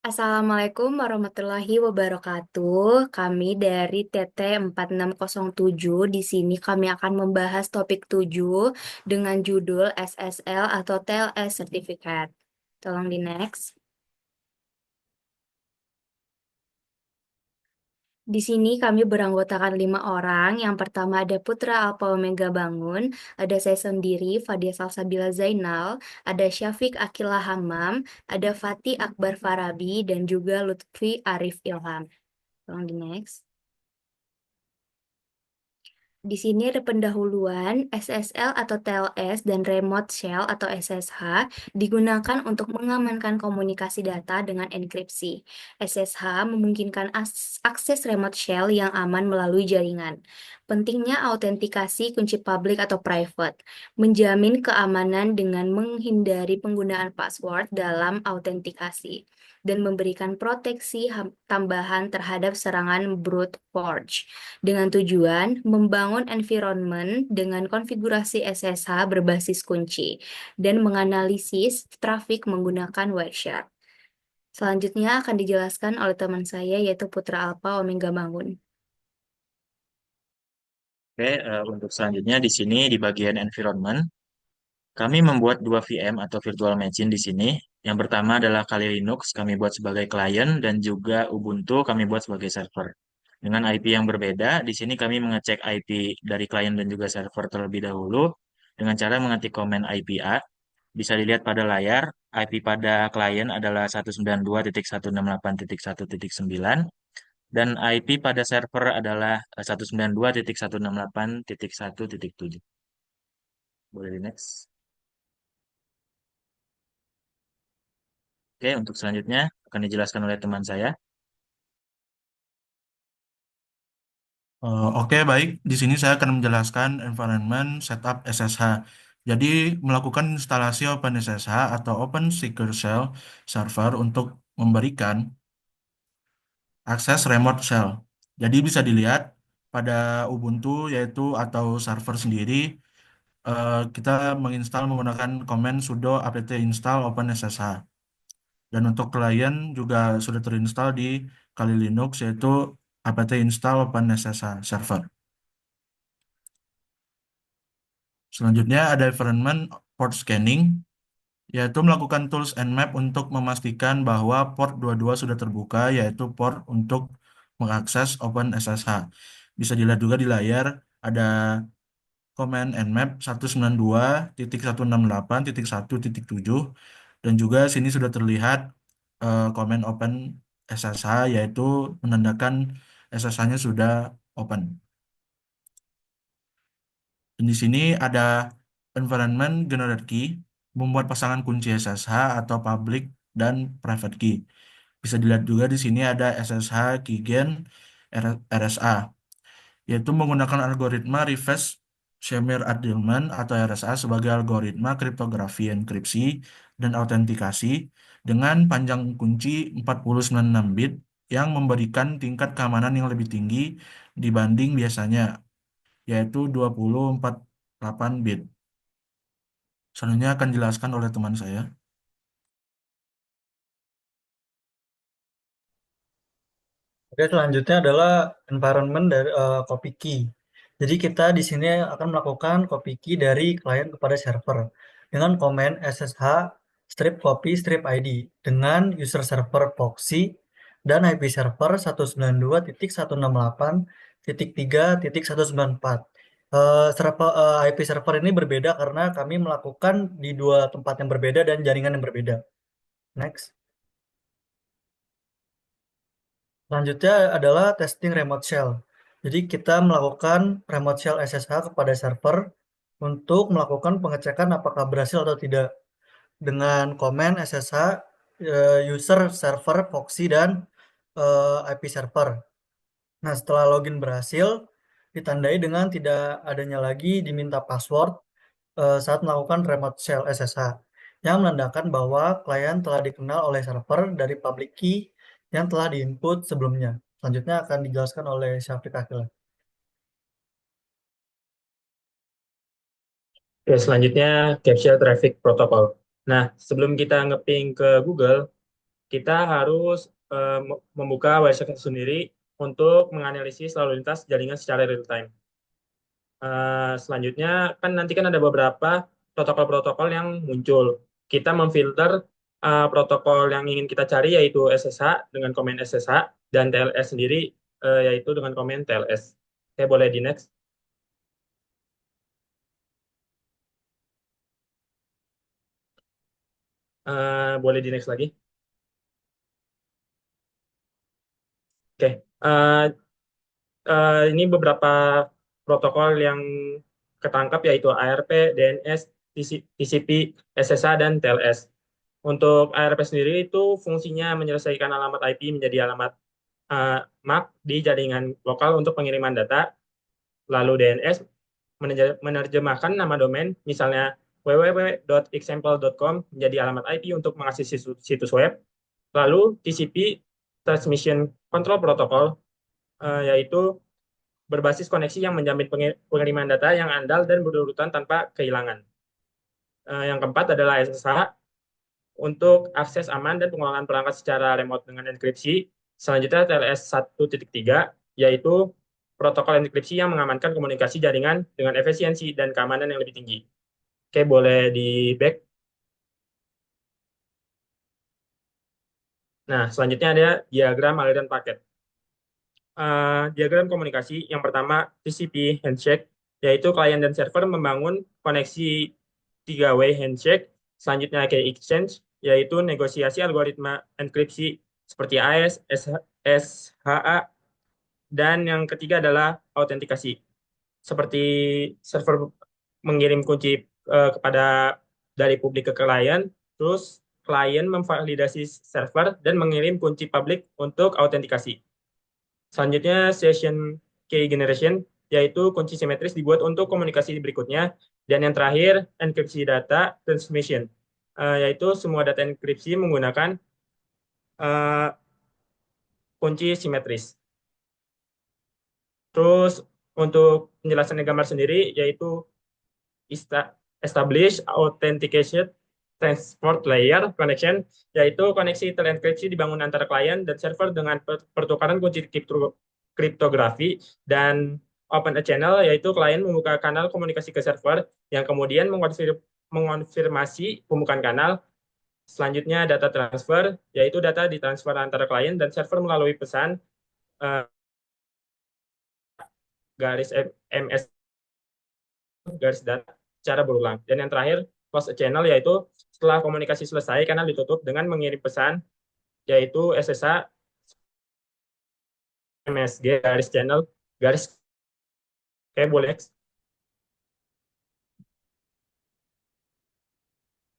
Assalamualaikum warahmatullahi wabarakatuh. Kami dari TT 4607. Di sini kami akan membahas topik 7 dengan judul SSL atau TLS Certificate. Tolong di next. Di sini kami beranggotakan 5 orang. Yang pertama ada Putra Alpa Omega Bangun, ada saya sendiri, Fadia Salsabila Zainal, ada Syafiq Akila Hamam, ada Fatih Akbar Farabi, dan juga Lutfi Arif Ilham. Tolong di next. Di sini ada pendahuluan SSL atau TLS dan Remote Shell atau SSH digunakan untuk mengamankan komunikasi data dengan enkripsi. SSH memungkinkan akses Remote Shell yang aman melalui jaringan. Pentingnya autentikasi kunci publik atau private, menjamin keamanan dengan menghindari penggunaan password dalam autentikasi dan memberikan proteksi tambahan terhadap serangan brute force dengan tujuan membangun environment dengan konfigurasi SSH berbasis kunci dan menganalisis trafik menggunakan Wireshark. Selanjutnya akan dijelaskan oleh teman saya yaitu Putra Alpha Omega Bangun. Oke, untuk selanjutnya di sini di bagian environment, kami membuat dua VM atau virtual machine di sini. Yang pertama adalah Kali Linux, kami buat sebagai client dan juga Ubuntu kami buat sebagai server. Dengan IP yang berbeda, di sini kami mengecek IP dari client dan juga server terlebih dahulu dengan cara mengetik komen IPA. Bisa dilihat pada layar, IP pada klien adalah 192.168.1.9 dan IP pada server adalah 192.168.1.7. Boleh di next. Oke, untuk selanjutnya akan dijelaskan oleh teman saya. Oke, baik. Di sini saya akan menjelaskan environment setup SSH. Jadi, melakukan instalasi OpenSSH atau Open Secure Shell Server untuk memberikan akses remote shell. Jadi, bisa dilihat pada Ubuntu yaitu atau server sendiri, kita menginstal menggunakan command sudo apt install OpenSSH. Dan untuk klien juga sudah terinstall di Kali Linux yaitu apt install OpenSSH server. Selanjutnya ada environment port scanning, yaitu melakukan tools and map untuk memastikan bahwa port 22 sudah terbuka, yaitu port untuk mengakses OpenSSH. Bisa dilihat juga di layar, ada command and map 192.168.1.7, dan juga sini sudah terlihat command open SSH, yaitu menandakan SSH-nya sudah open. Dan di sini ada environment generate key, membuat pasangan kunci SSH atau public dan private key. Bisa dilihat juga di sini ada SSH keygen RSA, yaitu menggunakan algoritma reverse Shamir-Adilman atau RSA sebagai algoritma kriptografi enkripsi dan autentikasi dengan panjang kunci 496 bit yang memberikan tingkat keamanan yang lebih tinggi dibanding biasanya, yaitu 248 bit. Selanjutnya akan dijelaskan oleh teman saya. Oke, selanjutnya adalah environment dari copy key. Jadi kita di sini akan melakukan copy key dari klien kepada server dengan command ssh strip copy strip id dengan user server proxy dan IP server 192.168.3.194. IP server ini berbeda karena kami melakukan di dua tempat yang berbeda dan jaringan yang berbeda. Next. Selanjutnya adalah testing remote shell. Jadi kita melakukan remote shell SSH kepada server untuk melakukan pengecekan apakah berhasil atau tidak dengan command SSH user server proxy dan IP server. Nah, setelah login berhasil, ditandai dengan tidak adanya lagi diminta password saat melakukan remote shell SSH yang menandakan bahwa klien telah dikenal oleh server dari public key yang telah diinput sebelumnya. Selanjutnya akan dijelaskan oleh Syafiq Akila. Oke, selanjutnya Capture Traffic Protocol. Nah, sebelum kita ngeping ke Google, kita harus membuka Wireshark sendiri untuk menganalisis lalu lintas jaringan secara real time. Selanjutnya kan nanti kan ada beberapa protokol-protokol yang muncul. Kita memfilter protokol yang ingin kita cari yaitu SSH dengan komen SSH dan TLS sendiri yaitu dengan komen TLS. Oke, boleh di next. Boleh di next lagi. Oke, ini beberapa protokol yang ketangkap yaitu ARP, DNS, TCP, SSH, dan TLS. Untuk ARP sendiri itu fungsinya menyelesaikan alamat IP menjadi alamat MAC di jaringan lokal untuk pengiriman data. Lalu DNS menerjemahkan nama domain, misalnya www.example.com menjadi alamat IP untuk mengakses situs web. Lalu TCP, Transmission Control Protocol, yaitu berbasis koneksi yang menjamin pengiriman data yang andal dan berurutan tanpa kehilangan. Yang keempat adalah SSH untuk akses aman dan pengelolaan perangkat secara remote dengan enkripsi. Selanjutnya TLS 1.3 yaitu protokol enkripsi yang mengamankan komunikasi jaringan dengan efisiensi dan keamanan yang lebih tinggi. Oke, boleh di back. Nah, selanjutnya ada diagram aliran paket. Diagram komunikasi yang pertama TCP handshake, yaitu klien dan server membangun koneksi 3-way handshake. Selanjutnya key exchange, yaitu negosiasi algoritma enkripsi seperti AES, SHA, dan yang ketiga adalah autentikasi. Seperti server mengirim kunci kepada dari publik ke klien, terus klien memvalidasi server dan mengirim kunci publik untuk autentikasi. Selanjutnya session key generation, yaitu kunci simetris dibuat untuk komunikasi berikutnya. Dan yang terakhir enkripsi data transmission, yaitu semua data enkripsi menggunakan kunci simetris. Terus untuk penjelasan gambar sendiri yaitu establish authentication transport layer connection, yaitu koneksi terenkripsi dibangun antara klien dan server dengan pertukaran kunci kriptografi, dan open a channel, yaitu klien membuka kanal komunikasi ke server yang kemudian mengonfirmasi pembukaan kanal. Selanjutnya data transfer, yaitu data ditransfer antara klien dan server melalui pesan garis MS garis data secara berulang. Dan yang terakhir close a channel, yaitu setelah komunikasi selesai kanal ditutup dengan mengirim pesan yaitu SSH MSG garis channel garis. Oke, boleh next.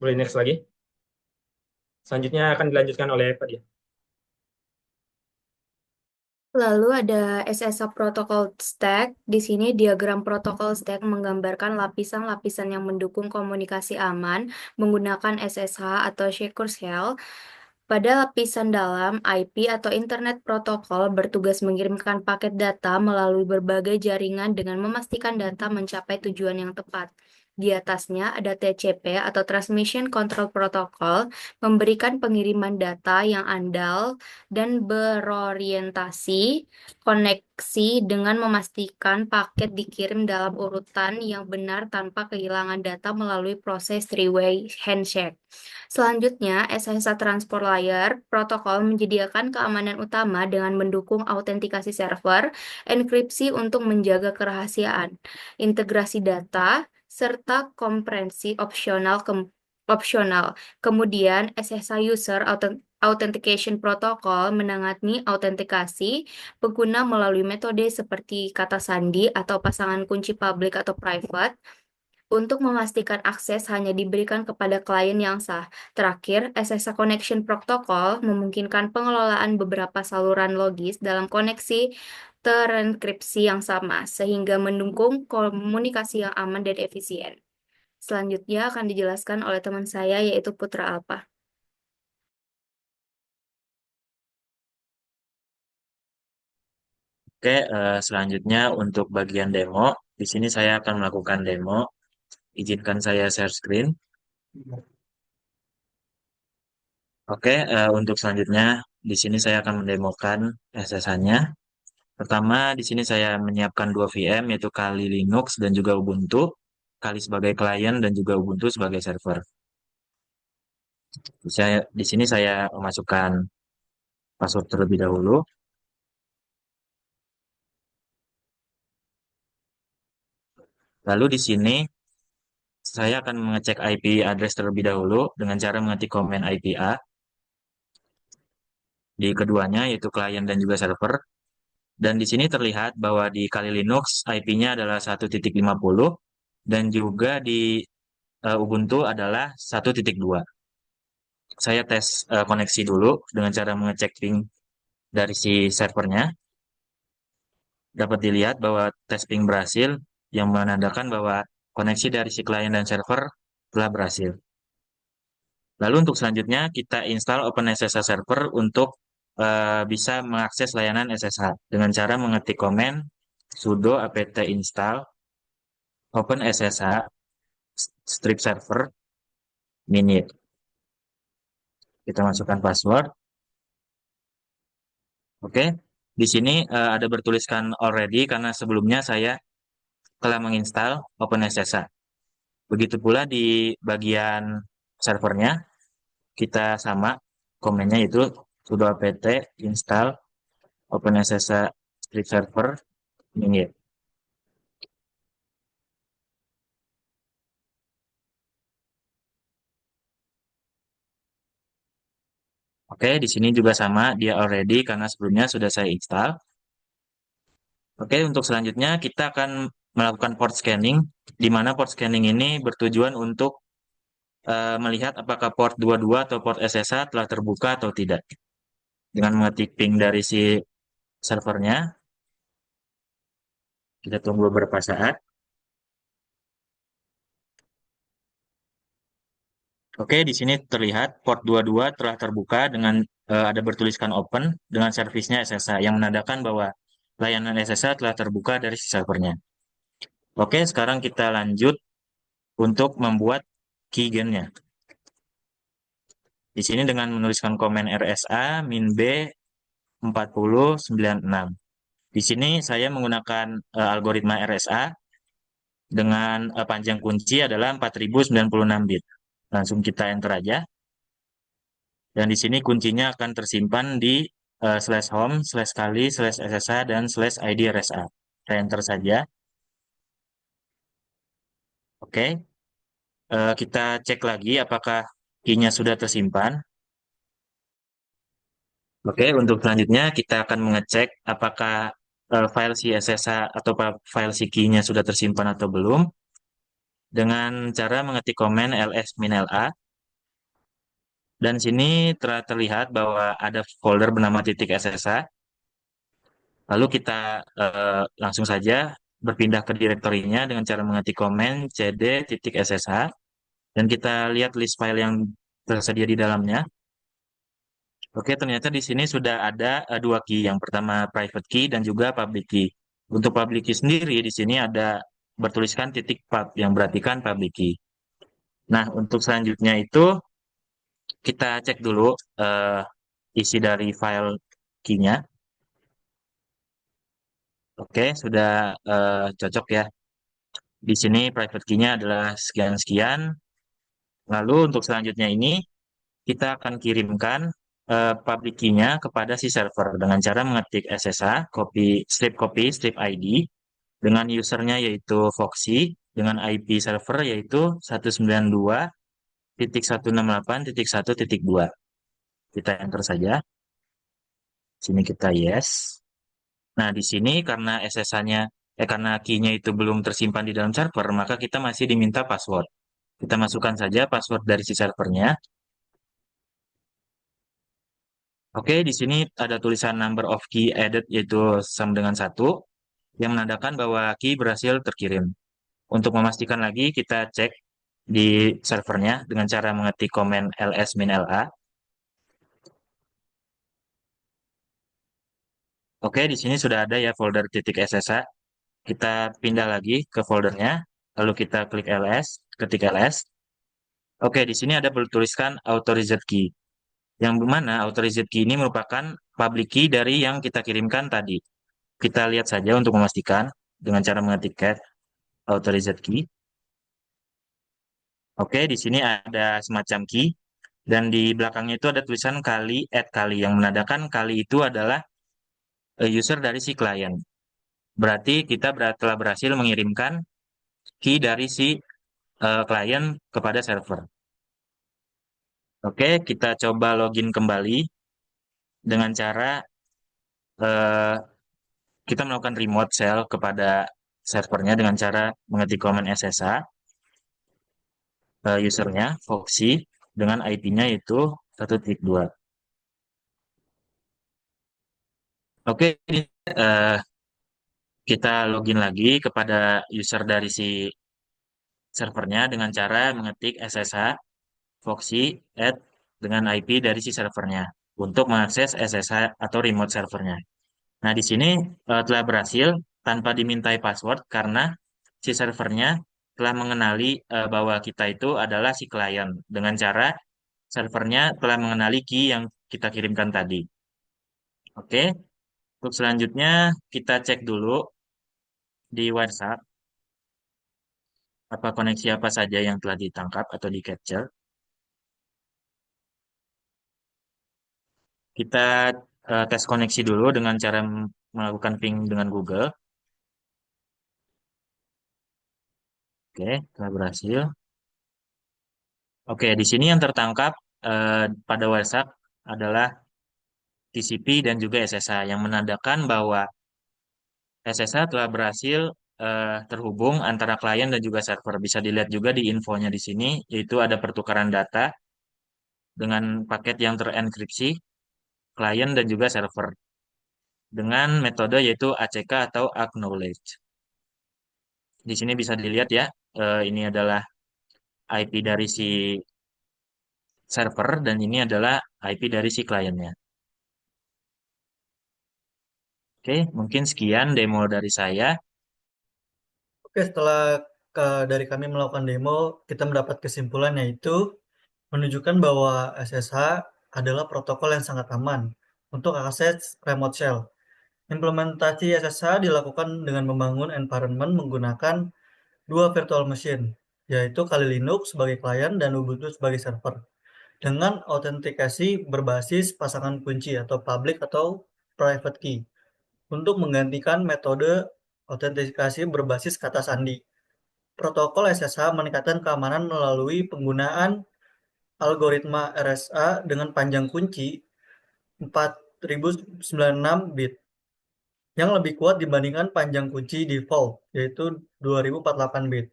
Boleh next lagi. Selanjutnya akan dilanjutkan oleh Pak Dia. Lalu ada SSH Protocol Stack. Di sini diagram protokol stack menggambarkan lapisan-lapisan yang mendukung komunikasi aman menggunakan SSH atau Secure Shell. Pada lapisan dalam, IP atau Internet Protocol bertugas mengirimkan paket data melalui berbagai jaringan dengan memastikan data mencapai tujuan yang tepat. Di atasnya ada TCP atau Transmission Control Protocol, memberikan pengiriman data yang andal dan berorientasi koneksi dengan memastikan paket dikirim dalam urutan yang benar tanpa kehilangan data melalui proses three-way handshake. Selanjutnya, SSH Transport Layer protokol menyediakan keamanan utama dengan mendukung autentikasi server, enkripsi untuk menjaga kerahasiaan, integrasi data, serta komprehensif opsional. Kemudian, SSH User Authentication Protocol menangani autentikasi pengguna melalui metode seperti kata sandi atau pasangan kunci public atau private untuk memastikan akses hanya diberikan kepada klien yang sah. Terakhir, SSH Connection Protocol memungkinkan pengelolaan beberapa saluran logis dalam koneksi terenkripsi yang sama, sehingga mendukung komunikasi yang aman dan efisien. Selanjutnya akan dijelaskan oleh teman saya, yaitu Putra Alpa. Oke, selanjutnya untuk bagian demo, di sini saya akan melakukan demo. Izinkan saya share screen. Oke, untuk selanjutnya di sini saya akan mendemokan SSH-nya. Pertama, di sini saya menyiapkan dua VM yaitu Kali Linux dan juga Ubuntu, Kali sebagai klien dan juga Ubuntu sebagai server. Di sini saya memasukkan password terlebih dahulu. Lalu di sini saya akan mengecek IP address terlebih dahulu dengan cara mengetik komen IPA di keduanya yaitu klien dan juga server. Dan di sini terlihat bahwa di Kali Linux IP-nya adalah 1.50 dan juga di Ubuntu adalah 1.2. Saya tes koneksi dulu dengan cara mengecek ping dari si servernya. Dapat dilihat bahwa tes ping berhasil yang menandakan bahwa koneksi dari si klien dan server telah berhasil. Lalu untuk selanjutnya kita install OpenSSH Server untuk bisa mengakses layanan SSH dengan cara mengetik komen sudo apt install OpenSSH strip server minit. Kita masukkan password. Oke, di sini ada bertuliskan already karena sebelumnya saya telah menginstal OpenSSH. Begitu pula di bagian servernya, kita sama komennya itu sudo apt install OpenSSH strip server minit. Oke, di sini juga sama, dia already karena sebelumnya sudah saya install. Oke, untuk selanjutnya kita akan melakukan port scanning, di mana port scanning ini bertujuan untuk melihat apakah port 22 atau port SSH telah terbuka atau tidak. Dengan mengetik ping dari si servernya, kita tunggu beberapa saat. Oke, di sini terlihat port 22 telah terbuka dengan ada bertuliskan open dengan servisnya SSH yang menandakan bahwa layanan SSH telah terbuka dari si servernya. Oke, sekarang kita lanjut untuk membuat keygen-nya. Di sini dengan menuliskan komen RSA min B 4096. Di sini saya menggunakan algoritma RSA dengan panjang kunci adalah 4096 bit. Langsung kita enter aja. Dan di sini kuncinya akan tersimpan di slash home, slash kali, slash SSH, dan slash ID RSA. Saya enter saja. Oke. Kita cek lagi apakah key-nya sudah tersimpan. Oke, untuk selanjutnya kita akan mengecek apakah file si SSH atau file si key-nya sudah tersimpan atau belum dengan cara mengetik komen ls-la. Dan sini telah terlihat bahwa ada folder bernama titik SSH. Lalu kita langsung saja berpindah ke direktorinya dengan cara mengetik komen cd titik SSH. Dan kita lihat list file yang tersedia di dalamnya. Oke, ternyata di sini sudah ada dua key. Yang pertama private key dan juga public key. Untuk public key sendiri di sini ada bertuliskan titik pub yang berarti kan public key. Nah, untuk selanjutnya itu kita cek dulu isi dari file key-nya. Oke, sudah cocok ya. Di sini private key-nya adalah sekian-sekian. Lalu untuk selanjutnya ini kita akan kirimkan public key-nya kepada si server dengan cara mengetik SSH, copy, strip ID, dengan usernya yaitu Foxy, dengan IP server yaitu 192.168.1.2. Kita enter saja. Sini kita yes. Nah, di sini karena SSH-nya, karena key-nya itu belum tersimpan di dalam server, maka kita masih diminta password. Kita masukkan saja password dari si servernya. Oke, di sini ada tulisan number of key added yaitu sama dengan 1 yang menandakan bahwa key berhasil terkirim. Untuk memastikan lagi, kita cek di servernya dengan cara mengetik komen ls-la. Oke, di sini sudah ada ya folder titik SSH. Kita pindah lagi ke foldernya, lalu kita klik ls, ketik ls. Oke, di sini ada bertuliskan authorized key. Yang mana authorized key ini merupakan public key dari yang kita kirimkan tadi. Kita lihat saja untuk memastikan dengan cara mengetik cat authorized key. Oke, di sini ada semacam key dan di belakangnya itu ada tulisan kali @kali yang menandakan kali itu adalah user dari si klien. Berarti kita telah berhasil mengirimkan key dari si klien kepada server. Oke, kita coba login kembali dengan cara eh, kita melakukan remote shell kepada servernya dengan cara mengetik command SSH usernya Foxy dengan IP-nya itu 1.2. Oke, ini, kita login lagi kepada user dari si servernya dengan cara mengetik SSH Foxy add dengan IP dari si servernya untuk mengakses SSH atau remote servernya. Nah, di sini telah berhasil tanpa dimintai password karena si servernya telah mengenali bahwa kita itu adalah si klien dengan cara servernya telah mengenali key yang kita kirimkan tadi. Oke, untuk selanjutnya kita cek dulu di WhatsApp apa koneksi apa saja yang telah ditangkap atau di capture. Kita tes koneksi dulu dengan cara melakukan ping dengan Google. Oke, telah berhasil. Oke, di sini yang tertangkap pada WhatsApp adalah TCP dan juga SSH yang menandakan bahwa SSH telah berhasil terhubung antara klien dan juga server. Bisa dilihat juga di infonya di sini, yaitu ada pertukaran data dengan paket yang terenkripsi, klien dan juga server dengan metode yaitu ACK atau Acknowledge. Di sini bisa dilihat ya, ini adalah IP dari si server dan ini adalah IP dari si kliennya. Oke, mungkin sekian demo dari saya. Oke, setelah dari kami melakukan demo, kita mendapat kesimpulan yaitu menunjukkan bahwa SSH adalah protokol yang sangat aman untuk akses remote shell. Implementasi SSH dilakukan dengan membangun environment menggunakan dua virtual machine, yaitu Kali Linux sebagai klien dan Ubuntu sebagai server, dengan autentikasi berbasis pasangan kunci atau public atau private key, untuk menggantikan metode autentikasi berbasis kata sandi. Protokol SSH meningkatkan keamanan melalui penggunaan algoritma RSA dengan panjang kunci 4096 bit yang lebih kuat dibandingkan panjang kunci default, yaitu 2048 bit.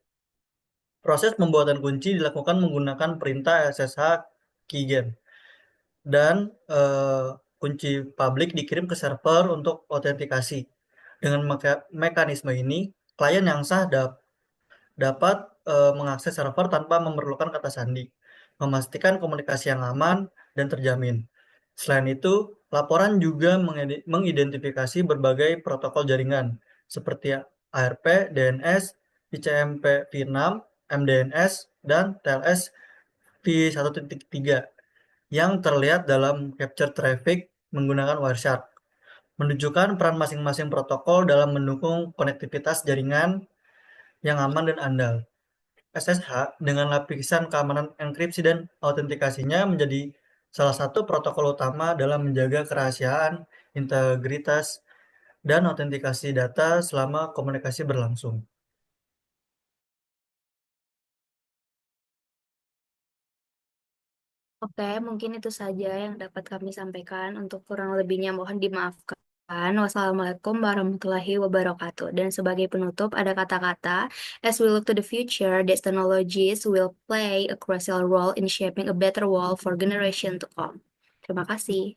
Proses pembuatan kunci dilakukan menggunakan perintah SSH keygen dan kunci publik dikirim ke server untuk autentikasi. Dengan mekanisme ini, klien yang sah dapat mengakses server tanpa memerlukan kata sandi, memastikan komunikasi yang aman dan terjamin. Selain itu, laporan juga mengidentifikasi berbagai protokol jaringan seperti ARP, DNS, ICMP v6, MDNS, dan TLS v1.3 yang terlihat dalam capture traffic menggunakan Wireshark, menunjukkan peran masing-masing protokol dalam mendukung konektivitas jaringan yang aman dan andal. SSH dengan lapisan keamanan enkripsi dan autentikasinya menjadi salah satu protokol utama dalam menjaga kerahasiaan, integritas, dan autentikasi data selama komunikasi berlangsung. Oke, mungkin itu saja yang dapat kami sampaikan. Untuk kurang lebihnya mohon dimaafkan. Wassalamualaikum warahmatullahi wabarakatuh. Dan sebagai penutup ada kata-kata, as we look to the future, these technologies will play a crucial role in shaping a better world for generation to come. Terima kasih.